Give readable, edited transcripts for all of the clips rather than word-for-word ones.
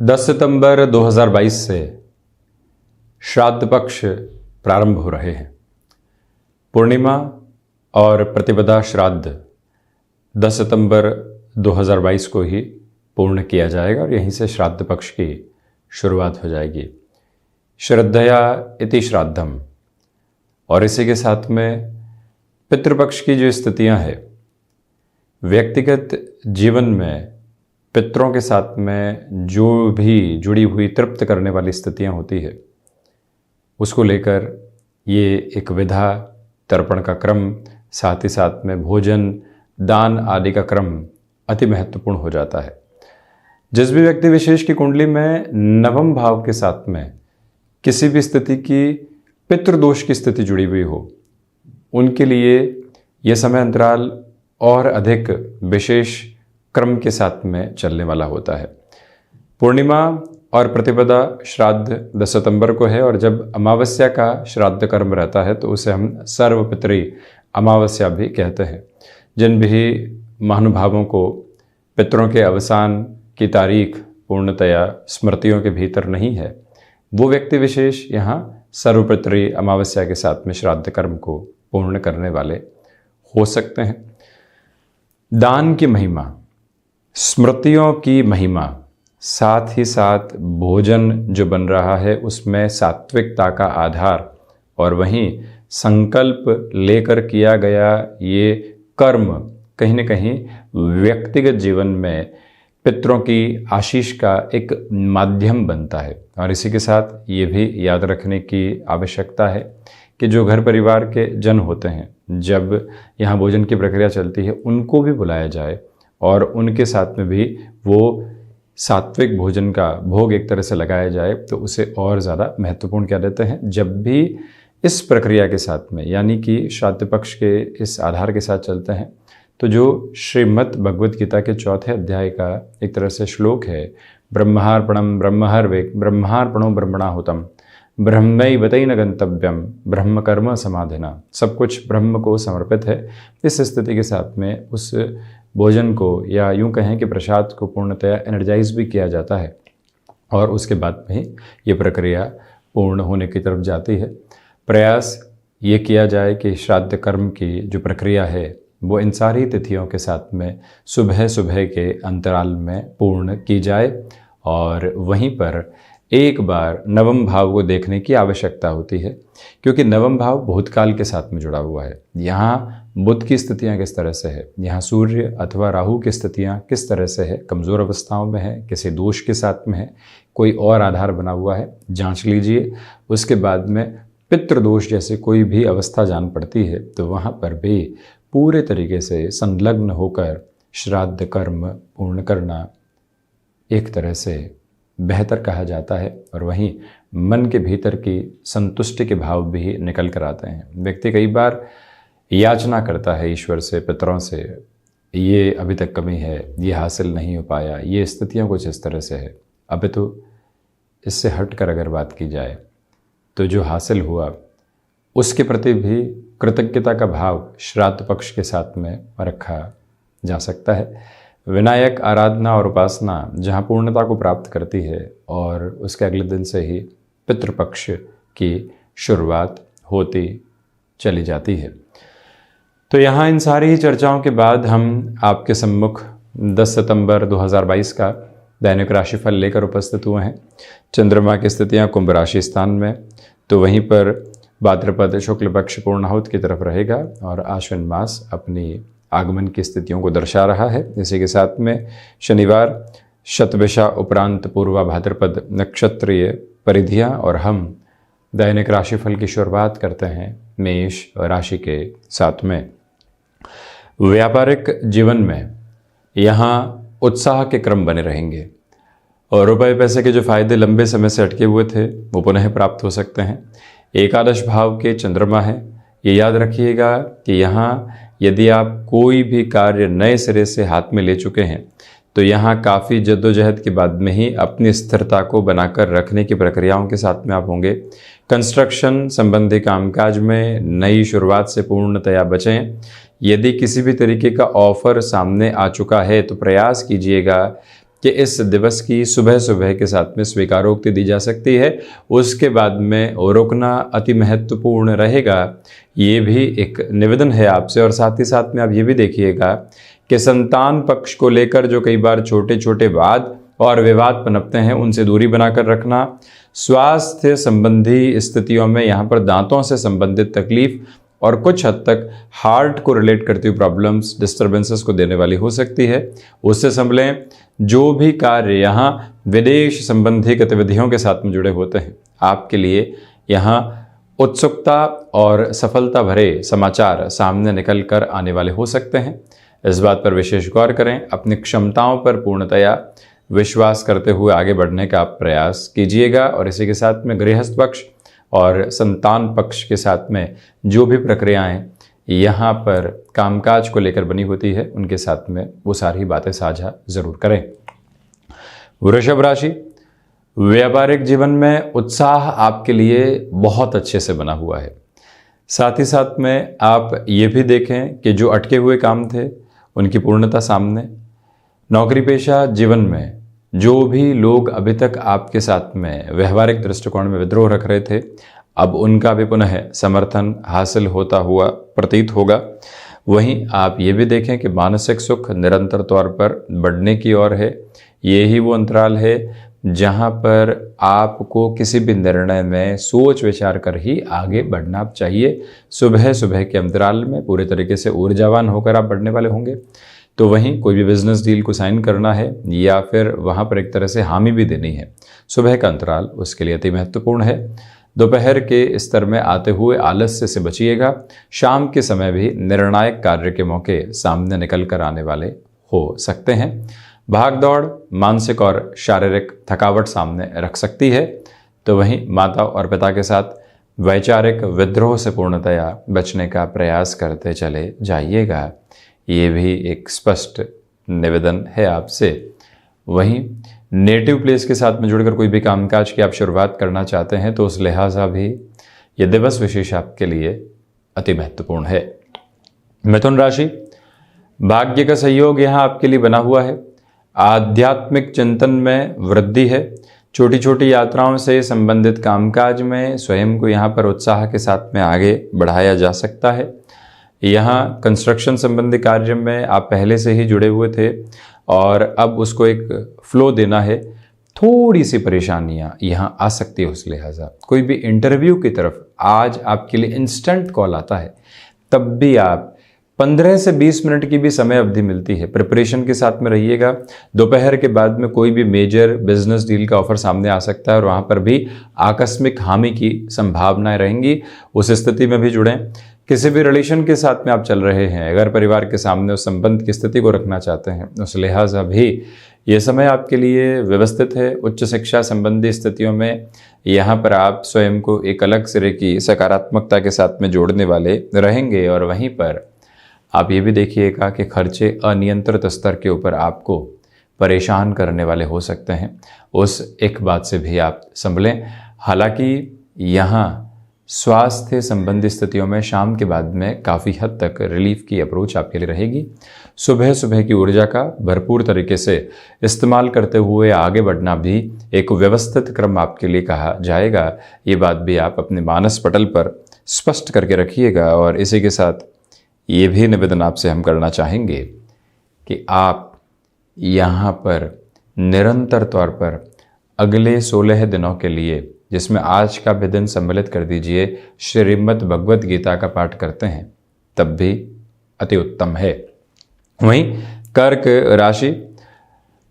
10 सितंबर 2022 से श्राद्ध पक्ष प्रारंभ हो रहे हैं। पूर्णिमा और प्रतिपदा श्राद्ध 10 सितंबर 2022 को ही पूर्ण किया जाएगा और यहीं से श्राद्ध पक्ष की शुरुआत हो जाएगी। श्रद्धया इति श्राद्धम, और इसी के साथ में पितृपक्ष की जो स्थितियां हैं, व्यक्तिगत जीवन में पितरों के साथ में जो भी जुड़ी हुई तृप्त करने वाली स्थितियां होती है, उसको लेकर ये एक विधा, तर्पण का क्रम, साथ ही साथ में भोजन, दान आदि का क्रम अति महत्वपूर्ण हो जाता है। जिस भी व्यक्ति विशेष की कुंडली में नवम भाव के साथ में किसी भी स्थिति की पितृदोष की स्थिति जुड़ी हुई हो, उनके लिए यह समय अंतराल और अधिक विशेष क्रम के साथ में चलने वाला होता है। पूर्णिमा और प्रतिपदा श्राद्ध 10 सितंबर को है, और जब अमावस्या का श्राद्ध कर्म रहता है तो उसे हम सर्वपितरी अमावस्या भी कहते हैं। जिन भी महानुभावों को पितरों के अवसान की तारीख पूर्णतया स्मृतियों के भीतर नहीं है, वो व्यक्ति विशेष यहाँ सर्वपितरी अमावस्या के साथ में श्राद्ध कर्म को पूर्ण करने वाले हो सकते हैं। दान की महिमा, स्मृतियों की महिमा, साथ ही साथ भोजन जो बन रहा है उसमें सात्विकता का आधार, और वहीं संकल्प लेकर किया गया ये कर्म कहीं न कहीं व्यक्तिगत जीवन में पितरों की आशीष का एक माध्यम बनता है। और इसी के साथ ये भी याद रखने की आवश्यकता है कि जो घर परिवार के जन होते हैं, जब यहाँ भोजन की प्रक्रिया चलती है, उनको भी बुलाया जाए और उनके साथ में भी वो सात्विक भोजन का भोग एक तरह से लगाया जाए, तो उसे और ज़्यादा महत्वपूर्ण क्या देते हैं। जब भी इस प्रक्रिया के साथ में, यानी कि श्राद्ध पक्ष के इस आधार के साथ चलते हैं, तो जो श्रीमद् भगवद गीता के 4थे अध्याय का एक तरह से श्लोक है, ब्रह्मार्पणम ब्रह्महर्वेक ब्रह्मार्पणो ब्रह्मणाहुतम ब्रह्मैवतेन गंतव्यम ब्रह्म कर्म समाधिना, सब कुछ ब्रह्म को समर्पित है। इस स्थिति के साथ में उस भोजन को, या यूँ कहें कि प्रसाद को पूर्णतया एनर्जाइज भी किया जाता है, और उसके बाद में ही ये प्रक्रिया पूर्ण होने की तरफ जाती है। प्रयास ये किया जाए कि श्राद्ध कर्म की जो प्रक्रिया है वो इन सारी तिथियों के साथ में सुबह सुबह के अंतराल में पूर्ण की जाए, और वहीं पर एक बार नवम भाव को देखने की आवश्यकता होती है, क्योंकि नवम भाव भूतकाल के साथ में जुड़ा हुआ है। यहाँ बुध की स्थितियाँ किस तरह से है, यहाँ सूर्य अथवा राहु की स्थितियाँ किस तरह से है, कमज़ोर अवस्थाओं में है, किसी दोष के साथ में है, कोई और आधार बना हुआ है, जांच लीजिए। उसके बाद में पितृदोष जैसे कोई भी अवस्था जान पड़ती है, तो वहाँ पर भी पूरे तरीके से संलग्न होकर श्राद्ध कर्म पूर्ण करना एक तरह से बेहतर कहा जाता है, और वहीं मन के भीतर की संतुष्टि के भाव भी निकल कर आते हैं। व्यक्ति कई बार याचना करता है ईश्वर से, पितरों से, ये अभी तक कमी है, ये हासिल नहीं हो पाया, ये स्थितियाँ कुछ इस तरह से है। अभी तो इससे हटकर अगर बात की जाए तो जो हासिल हुआ उसके प्रति भी कृतज्ञता का भाव श्राद्ध पक्ष के साथ में रखा जा सकता है। विनायक आराधना और उपासना जहाँ पूर्णता को प्राप्त करती है, और उसके अगले दिन से ही पितृपक्ष की शुरुआत होती चली जाती है। तो यहाँ इन सारी ही चर्चाओं के बाद हम आपके सम्मुख 10 सितंबर 2022 का दैनिक राशिफल लेकर उपस्थित हुए हैं। चंद्रमा की स्थितियाँ कुंभ राशि स्थान में, तो वहीं पर भाद्रपद शुक्ल पक्ष पूर्णाहुत की तरफ रहेगा, और आश्विन मास अपनी आगमन की स्थितियों को दर्शा रहा है। इसी के साथ में शनिवार शतभिषा उपरांत पूर्वा भाद्रपद नक्षत्रीय परिधियाँ, और हम दैनिक राशिफल की शुरुआत करते हैं मेष राशि के साथ में। व्यापारिक जीवन में यहाँ उत्साह के क्रम बने रहेंगे, और रुपए पैसे के जो फायदे लंबे समय से अटके हुए थे वो पुनः प्राप्त हो सकते हैं। एकादश भाव के चंद्रमा है, ये याद रखिएगा कि यहाँ यदि आप कोई भी कार्य नए सिरे से हाथ में ले चुके हैं, तो यहाँ काफ़ी जद्दोजहद के बाद में ही अपनी स्थिरता को बनाकर रखने की प्रक्रियाओं के साथ में आप होंगे। कंस्ट्रक्शन संबंधी कामकाज में नई शुरुआत से पूर्णतया बचें। यदि किसी भी तरीके का ऑफ़र सामने आ चुका है तो प्रयास कीजिएगा कि इस दिवस की सुबह सुबह के साथ में स्वीकारोक्ति दी जा सकती है, उसके बाद में रुकना अति महत्वपूर्ण रहेगा। ये भी एक निवेदन है आपसे। और साथ ही साथ में आप ये भी देखिएगा कि संतान पक्ष को लेकर जो कई बार छोटे छोटे वाद और विवाद पनपते हैं, उनसे दूरी बनाकर रखना। स्वास्थ्य संबंधी स्थितियों में यहाँ पर दांतों से संबंधित तकलीफ और कुछ हद तक हार्ट को रिलेट करती हुई प्रॉब्लम्स डिस्टर्बेंसेस को देने वाली हो सकती है, उससे संभलें। जो भी कार्य यहाँ विदेश संबंधी गतिविधियों के साथ में जुड़े होते हैं, आपके लिए यहाँ उत्सुकता और सफलता भरे समाचार सामने निकल कर आने वाले हो सकते हैं। इस बात पर विशेष गौर करें। अपनी क्षमताओं पर पूर्णतया विश्वास करते हुए आगे बढ़ने का प्रयास कीजिएगा। और इसी के साथ में गृहस्थ पक्ष और संतान पक्ष के साथ में जो भी प्रक्रियाएं यहाँ पर कामकाज को लेकर बनी होती है, उनके साथ में वो सारी बातें साझा जरूर करें। वृषभ राशि, व्यापारिक जीवन में उत्साह आपके लिए बहुत अच्छे से बना हुआ है। साथ ही साथ में आप ये भी देखें कि जो अटके हुए काम थे उनकी पूर्णता सामने। नौकरी पेशा जीवन में जो भी लोग अभी तक आपके साथ में व्यवहारिक दृष्टिकोण में विद्रोह रख रहे थे, अब उनका भी पुनः समर्थन हासिल होता हुआ प्रतीत होगा। वहीं आप ये भी देखें कि मानसिक सुख निरंतर तौर पर बढ़ने की ओर है। ये ही वो अंतराल है जहाँ पर आपको किसी भी निर्णय में सोच विचार कर ही आगे बढ़ना चाहिए। सुबह सुबह के अंतराल में पूरे तरीके से ऊर्जावान होकर आप बढ़ने वाले होंगे। तो वहीं कोई भी बिजनेस डील को साइन करना है या फिर वहाँ पर एक तरह से हामी भी देनी है, सुबह का अंतराल उसके लिए अति महत्वपूर्ण है। दोपहर के स्तर में आते हुए आलस्य से बचिएगा। शाम के समय भी निर्णायक कार्य के मौके सामने निकल कर आने वाले हो सकते हैं। भाग दौड़ मानसिक और शारीरिक थकावट सामने रख सकती है। तो वहीं माता और पिता के साथ वैचारिक विद्रोह से पूर्णतया बचने का प्रयास करते चले जाइएगा। ये भी एक स्पष्ट निवेदन है आपसे। वहीं नेटिव प्लेस के साथ में जुड़कर कोई भी कामकाज की आप शुरुआत करना चाहते हैं, तो उस लिहाजा भी ये दिवस विशेष आपके लिए अति महत्वपूर्ण है। मिथुन राशि, भाग्य का सहयोग यहाँ आपके लिए बना हुआ है। आध्यात्मिक चिंतन में वृद्धि है। छोटी छोटी यात्राओं से संबंधित कामकाज में स्वयं को यहाँ पर उत्साह के साथ में आगे बढ़ाया जा सकता है। यहाँ कंस्ट्रक्शन संबंधी कार्य में आप पहले से ही जुड़े हुए थे और अब उसको एक फ्लो देना है। थोड़ी सी परेशानियाँ यहाँ आ सकती है। उस लिहाजा कोई भी इंटरव्यू की तरफ आज आपके लिए इंस्टेंट कॉल आता है, तब भी आप 15 से 20 मिनट की भी समय अवधि मिलती है, प्रिपरेशन के साथ में रहिएगा। दोपहर के बाद में कोई भी मेजर बिजनेस डील का ऑफर सामने आ सकता है और वहाँ पर भी आकस्मिक हामी की संभावनाएं रहेंगी। उस स्थिति में भी जुड़ें। किसी भी रिलेशन के साथ में आप चल रहे हैं, अगर परिवार के सामने उस संबंध की स्थिति को रखना चाहते हैं, उस लिहाजा भी ये समय आपके लिए व्यवस्थित है। उच्च शिक्षा संबंधी स्थितियों में यहाँ पर आप स्वयं को एक अलग सिरे की सकारात्मकता के साथ में जोड़ने वाले रहेंगे। और वहीं पर आप ये भी देखिएगा कि खर्चे अनियंत्रित स्तर के ऊपर आपको परेशान करने वाले हो सकते हैं। उस एक बात से भी आप संभलें। हालांकि यहाँ स्वास्थ्य संबंधी स्थितियों में शाम के बाद में काफ़ी हद तक रिलीफ की अप्रोच आपके लिए रहेगी। सुबह सुबह की ऊर्जा का भरपूर तरीके से इस्तेमाल करते हुए आगे बढ़ना भी एक व्यवस्थित क्रम आपके लिए कहा जाएगा। ये बात भी आप अपने मानस पटल पर स्पष्ट करके रखिएगा। और इसी के साथ ये भी निवेदन आपसे हम करना चाहेंगे कि आप यहाँ पर निरंतर तौर पर अगले 16 दिनों के लिए, जिसमें आज का भी दिन सम्मिलित कर दीजिए, श्रीमद् भगवत गीता का पाठ करते हैं, तब भी अति उत्तम है। वहीं कर्क राशि,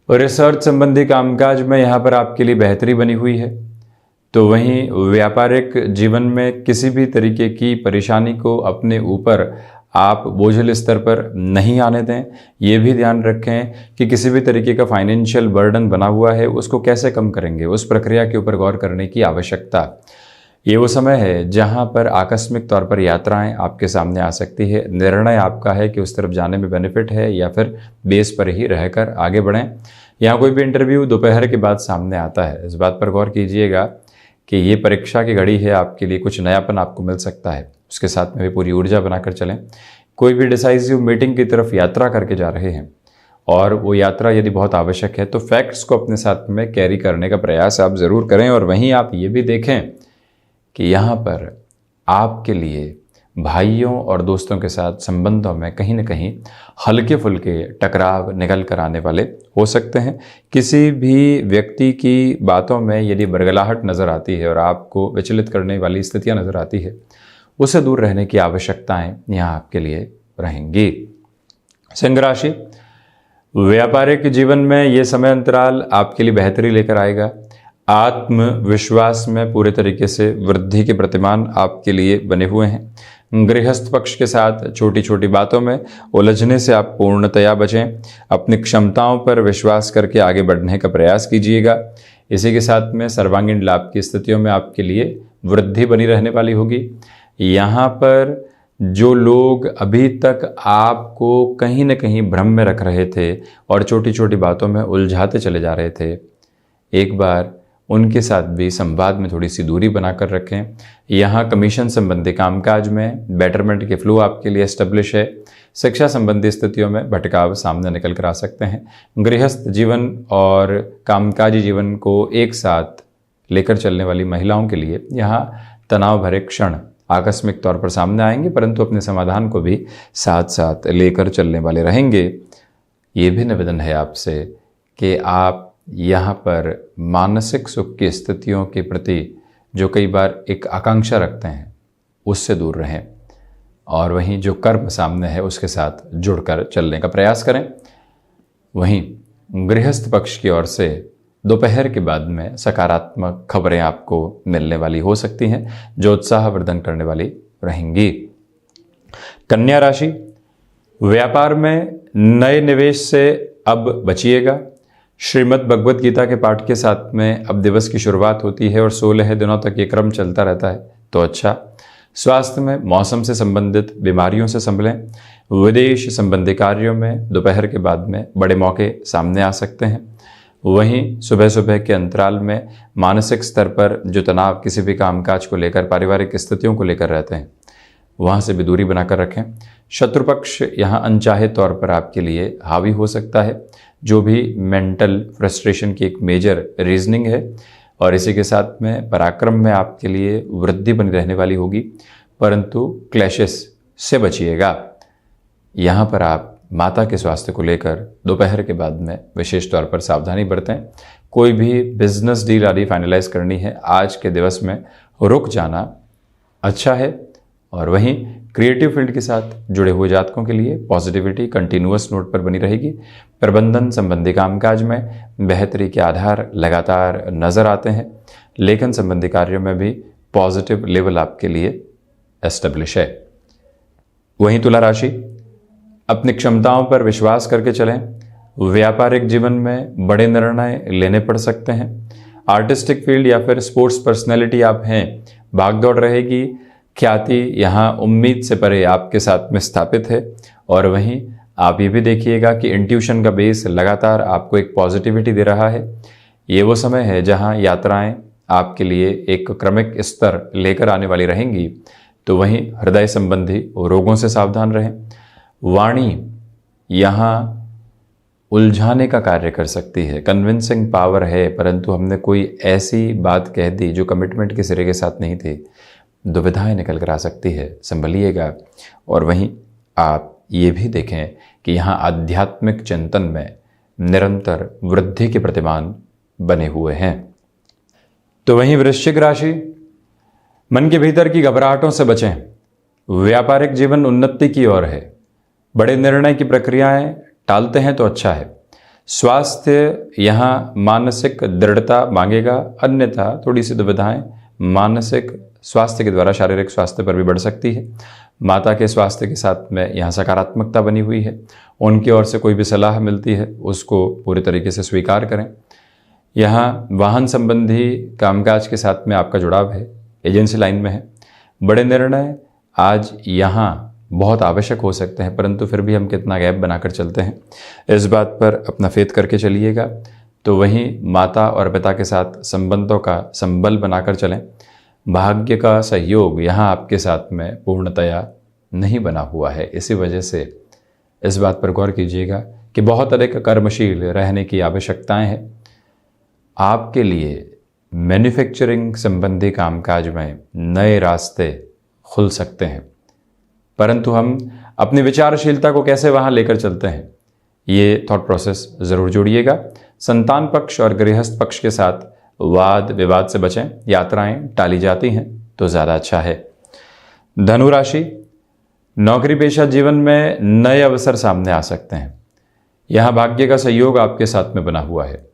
रिसर्च संबंधी कामकाज में यहाँ पर आपके लिए बेहतरी बनी हुई है। तो वहीं व्यापारिक जीवन में किसी भी तरीके की परेशानी को अपने ऊपर आप बोझिल स्तर पर नहीं आने दें। ये भी ध्यान रखें कि किसी भी तरीके का फाइनेंशियल बर्डन बना हुआ है, उसको कैसे कम करेंगे, उस प्रक्रिया के ऊपर गौर करने की आवश्यकता। ये वो समय है जहां पर आकस्मिक तौर पर यात्राएं आपके सामने आ सकती है। निर्णय आपका है कि उस तरफ जाने में बेनिफिट है या फिर बेस पर ही रहकर आगे बढ़ें। यहाँ कोई भी इंटरव्यू दोपहर के बाद सामने आता है, इस बात पर गौर कीजिएगा कि ये परीक्षा की घड़ी है आपके लिए। कुछ नयापन आपको मिल सकता है, उसके साथ में भी पूरी ऊर्जा बनाकर चलें। कोई भी डिसाइसिव मीटिंग की तरफ यात्रा करके जा रहे हैं, और वो यात्रा यदि बहुत आवश्यक है तो फैक्ट्स को अपने साथ में कैरी करने का प्रयास आप ज़रूर करें। और वहीं आप ये भी देखें कि यहाँ पर आपके लिए भाइयों और दोस्तों के साथ संबंधों में कहीं न कहीं हल्के फुल्के टकराव निकल कर आने वाले हो सकते हैं। किसी भी व्यक्ति की बातों में यदि बरगलाहट नज़र आती है और आपको विचलित करने वाली स्थितियां नज़र आती है, उससे दूर रहने की आवश्यकताएं यहाँ आपके लिए रहेंगी। सिंह राशि, व्यापारिक जीवन में ये समय अंतराल आपके लिए बेहतरी लेकर आएगा। आत्मविश्वास में पूरे तरीके से वृद्धि के प्रतिमान आपके लिए बने हुए हैं। गृहस्थ पक्ष के साथ छोटी छोटी बातों में उलझने से आप पूर्णतया बचें। अपनी क्षमताओं पर विश्वास करके आगे बढ़ने का प्रयास कीजिएगा। इसी के साथ में सर्वांगीण लाभ की स्थितियों में आपके लिए वृद्धि बनी रहने वाली होगी। यहाँ पर जो लोग अभी तक आपको कहीं न कहीं भ्रम में रख रहे थे और छोटी छोटी बातों में उलझाते चले जा रहे थे, एक बार उनके साथ भी संवाद में थोड़ी सी दूरी बनाकर रखें। यहाँ कमीशन संबंधी कामकाज में बेटरमेंट के फ्लो आपके लिए एस्टेब्लिश है। शिक्षा संबंधी स्थितियों में भटकाव सामने निकल कर आ सकते हैं। गृहस्थ जीवन और कामकाजी जीवन को एक साथ लेकर चलने वाली महिलाओं के लिए यहाँ तनाव भरे क्षण आकस्मिक तौर पर सामने आएंगे, परंतु अपने समाधान को भी साथ साथ लेकर चलने वाले रहेंगे। ये भी निवेदन है आपसे कि आप यहाँ पर मानसिक सुख की स्थितियों के प्रति जो कई बार एक आकांक्षा रखते हैं उससे दूर रहें और वहीं जो कर्म सामने है उसके साथ जुड़कर चलने का प्रयास करें। वहीं गृहस्थ पक्ष की ओर से दोपहर के बाद में सकारात्मक खबरें आपको मिलने वाली हो सकती हैं जो उत्साहवर्धन करने वाली रहेंगी। कन्या राशि, व्यापार में नए निवेश से अब बचिएगा। श्रीमद् भगवत गीता के पाठ के साथ में अब दिवस की शुरुआत होती है और 16 दिनों तक ये क्रम चलता रहता है, तो अच्छा। स्वास्थ्य में मौसम से संबंधित बीमारियों से संभलें। विदेश संबंधी कार्यों में दोपहर के बाद में बड़े मौके सामने आ सकते हैं। वहीं सुबह सुबह के अंतराल में मानसिक स्तर पर जो तनाव किसी भी कामकाज को लेकर, पारिवारिक स्थितियों को लेकर रहते हैं, वहाँ से भी दूरी बनाकर रखें। शत्रु पक्ष यहाँ अनचाहे तौर पर आपके लिए हावी हो सकता है, जो भी मेंटल फ्रस्ट्रेशन की एक मेजर रीजनिंग है। और इसी के साथ में पराक्रम में आपके लिए वृद्धि बनी रहने वाली होगी, परंतु क्लैशेस से बचिएगा। यहाँ पर आप माता के स्वास्थ्य को लेकर दोपहर के बाद में विशेष तौर पर सावधानी बरतें। कोई भी बिजनेस डील आदि फाइनलाइज करनी है, आज के दिवस में रुक जाना अच्छा है। और वहीं क्रिएटिव फील्ड के साथ जुड़े हुए जातकों के लिए पॉजिटिविटी कंटिन्यूअस नोट पर बनी रहेगी। प्रबंधन संबंधी कामकाज में बेहतरी के आधार लगातार नजर आते हैं। लेखन संबंधी कार्यों में भी पॉजिटिव लेवल आपके लिए एस्टेब्लिश है। वहीं तुला राशि, अपनी क्षमताओं पर विश्वास करके चलें। व्यापारिक जीवन में बड़े निर्णय लेने पड़ सकते हैं। आर्टिस्टिक फील्ड या फिर स्पोर्ट्स पर्सनैलिटी आप हैं, भागदौड़ रहेगी। ख्याति यहाँ उम्मीद से परे आपके साथ में स्थापित है। और वहीं आप ये भी देखिएगा कि इंट्यूशन का बेस लगातार आपको एक पॉजिटिविटी दे रहा है। ये वो समय है जहाँ यात्राएं आपके लिए एक क्रमिक स्तर लेकर आने वाली रहेंगी। तो वहीं हृदय संबंधी रोगों से सावधान रहें। वाणी यहाँ उलझाने का कार्य कर सकती है, कन्विंसिंग पावर है, परंतु हमने कोई ऐसी बात कह दी जो कमिटमेंट के सिरे के साथ नहीं थी, दुविधाएं निकल कर आ सकती है, संभलिएगा। और वहीं आप ये भी देखें कि यहाँ आध्यात्मिक चिंतन में निरंतर वृद्धि के प्रतिमान बने हुए हैं। तो वहीं वृश्चिक राशि, मन के भीतर की घबराहटों से बचें। व्यापारिक जीवन उन्नति की ओर है। बड़े निर्णय की प्रक्रियाएं टालते हैं तो अच्छा है। स्वास्थ्य यहाँ मानसिक दृढ़ता मांगेगा, अन्यथा थोड़ी सी दुविधाएं मानसिक स्वास्थ्य के द्वारा शारीरिक स्वास्थ्य पर भी बढ़ सकती है। माता के स्वास्थ्य के साथ में यहाँ सकारात्मकता बनी हुई है। उनकी ओर से कोई भी सलाह मिलती है उसको पूरे तरीके से स्वीकार करें। यहाँ वाहन संबंधी कामकाज के साथ में आपका जुड़ाव है, एजेंसी लाइन में है। बड़े निर्णय आज यहाँ बहुत आवश्यक हो सकते हैं, परंतु फिर भी हम कितना गैप बनाकर चलते हैं, इस बात पर अपना फेथ करके चलिएगा। तो वहीं माता और पिता के साथ संबंधों का संबल बनाकर चलें। भाग्य का सहयोग यहाँ आपके साथ में पूर्णतया नहीं बना हुआ है, इसी वजह से इस बात पर गौर कीजिएगा कि बहुत अधिक कर्मशील रहने की आवश्यकताएं हैं। आपके लिए मैन्युफैक्चरिंग संबंधी कामकाज में नए रास्ते खुल सकते हैं, परंतु हम अपनी विचारशीलता को कैसे वहाँ लेकर चलते हैं, ये थॉट प्रोसेस ज़रूर जोड़िएगा। संतान पक्ष और गृहस्थ पक्ष के साथ वाद विवाद से बचें। यात्राएं टाली जाती हैं तो ज़्यादा अच्छा है। धनु राशि, नौकरी पेशा जीवन में नए अवसर सामने आ सकते हैं। यहाँ भाग्य का सहयोग आपके साथ में बना हुआ है।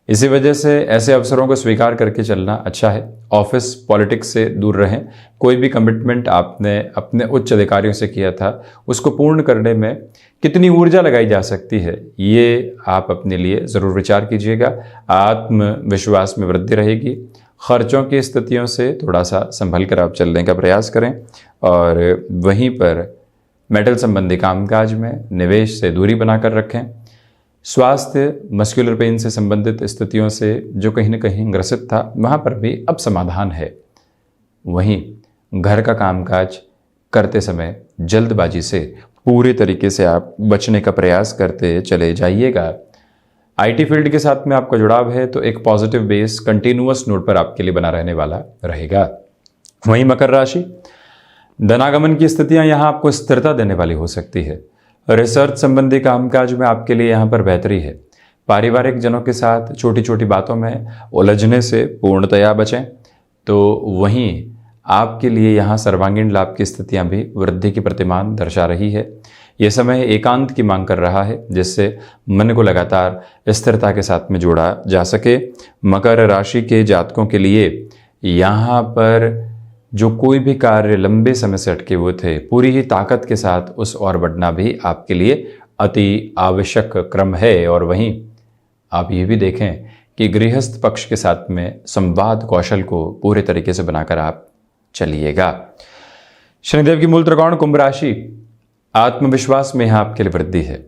इसी वजह से ऐसे अवसरों को स्वीकार करके चलना अच्छा है। ऑफिस पॉलिटिक्स से दूर रहें। कोई भी कमिटमेंट आपने अपने उच्च अधिकारियों से किया था, उसको पूर्ण करने में कितनी ऊर्जा लगाई जा सकती है, ये आप अपने लिए ज़रूर विचार कीजिएगा। आत्मविश्वास में वृद्धि रहेगी। खर्चों की स्थितियों से थोड़ा सा संभल कर आप चलने का प्रयास करें और वहीं पर मेटल संबंधी कामकाज में निवेश से दूरी बनाकर रखें। स्वास्थ्य, मस्कुलर पेन से संबंधित स्थितियों से जो कहीं न कहीं ग्रसित था, वहाँ पर भी अब समाधान है। वहीं घर का कामकाज करते समय जल्दबाजी से पूरे तरीके से आप बचने का प्रयास करते चले जाइएगा। आईटी फील्ड के साथ में आपका जुड़ाव है तो एक पॉजिटिव बेस कंटिन्यूअस नोट पर आपके लिए बना रहने वाला रहेगा। वहीं मकर राशि, धनागमन की स्थितियां यहाँ आपको स्थिरता देने वाली हो सकती है। रिसर्च संबंधी कामकाज में आपके लिए यहाँ पर बेहतरी है। पारिवारिक जनों के साथ छोटी छोटी बातों में उलझने से पूर्णतया बचें। तो वहीं आपके लिए यहाँ सर्वांगीण लाभ की स्थितियाँ भी वृद्धि की प्रतिमान दर्शा रही है। यह समय एकांत की मांग कर रहा है, जिससे मन को लगातार स्थिरता के साथ में जोड़ा जा सके। मकर राशि के जातकों के लिए यहाँ पर जो कोई भी कार्य लंबे समय से अटके हुए थे, पूरी ही ताकत के साथ उस ओर बढ़ना भी आपके लिए अति आवश्यक क्रम है। और वहीं आप ये भी देखें कि गृहस्थ पक्ष के साथ में संवाद कौशल को पूरे तरीके से बनाकर आप चलिएगा। शनिदेव की मूल त्रिकोण कुंभ राशि, आत्मविश्वास में यहाँ आपके लिए वृद्धि है।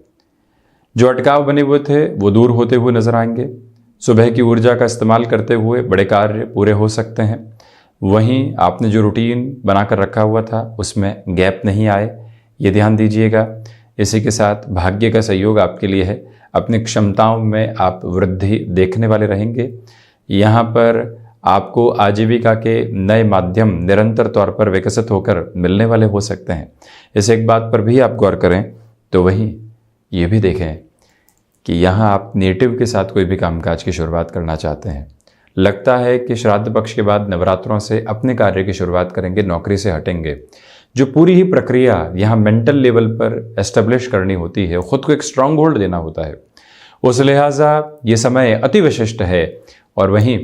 जो अटकाव बने हुए थे वो दूर होते हुए नजर आएंगे। सुबह की ऊर्जा का इस्तेमाल करते हुए बड़े कार्य पूरे हो सकते हैं। वहीं आपने जो रूटीन बनाकर रखा हुआ था उसमें गैप नहीं आए, ये ध्यान दीजिएगा। इसी के साथ भाग्य का सहयोग आपके लिए है। अपनी क्षमताओं में आप वृद्धि देखने वाले रहेंगे। यहाँ पर आपको आजीविका के नए माध्यम निरंतर तौर पर विकसित होकर मिलने वाले हो सकते हैं। इस एक बात पर भी आप गौर करें तो वहीं ये भी देखें कि यहाँ आप नेटिव के साथ कोई भी कामकाज की शुरुआत करना चाहते हैं। लगता है कि श्राद्ध पक्ष के बाद नवरात्रों से अपने कार्य की शुरुआत करेंगे, नौकरी से हटेंगे। जो पूरी ही प्रक्रिया यहाँ मेंटल लेवल पर एस्टेब्लिश करनी होती है, खुद को एक स्ट्रांग होल्ड देना होता है, उस लिहाजा ये समय अति विशिष्ट है। और वहीं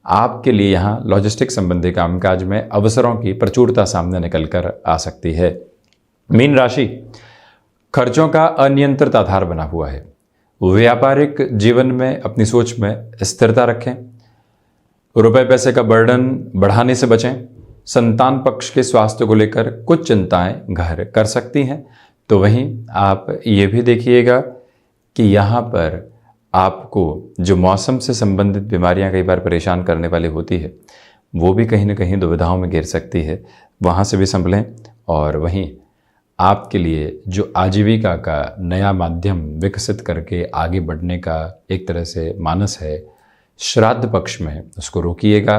आपके लिए यहाँ लॉजिस्टिक संबंधी कामकाज में अवसरों की प्रचुरता सामने निकल कर आ सकती है। मीन राशि, खर्चों का अनियंत्रित आधार बना हुआ है। व्यापारिक जीवन में अपनी सोच में स्थिरता रखें। रुपए पैसे का बर्डन बढ़ाने से बचें। संतान पक्ष के स्वास्थ्य को लेकर कुछ चिंताएं घर कर सकती हैं। तो वहीं आप ये भी देखिएगा कि यहाँ पर आपको जो मौसम से संबंधित बीमारियां कई बार परेशान करने वाली होती है, वो भी कहीं ना कहीं दुविधाओं में घिर सकती है, वहाँ से भी संभलें। और वहीं आपके लिए जो आजीविका का नया माध्यम विकसित करके आगे बढ़ने का एक तरह से मानस है, श्राद्ध पक्ष में उसको रोकिएगा।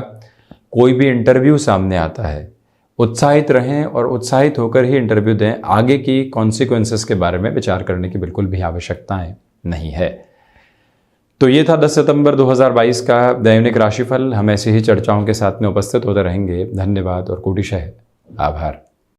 कोई भी इंटरव्यू सामने आता है, उत्साहित रहें और उत्साहित होकर ही इंटरव्यू दें। आगे की कॉन्सिक्वेंसेस के बारे में विचार करने की बिल्कुल भी आवश्यकताएं नहीं है। तो ये था 10 सितंबर 2022 का दैनिक राशिफल। हम ऐसी ही चर्चाओं के साथ में उपस्थित होते रहेंगे। धन्यवाद और कोटिशः आभार।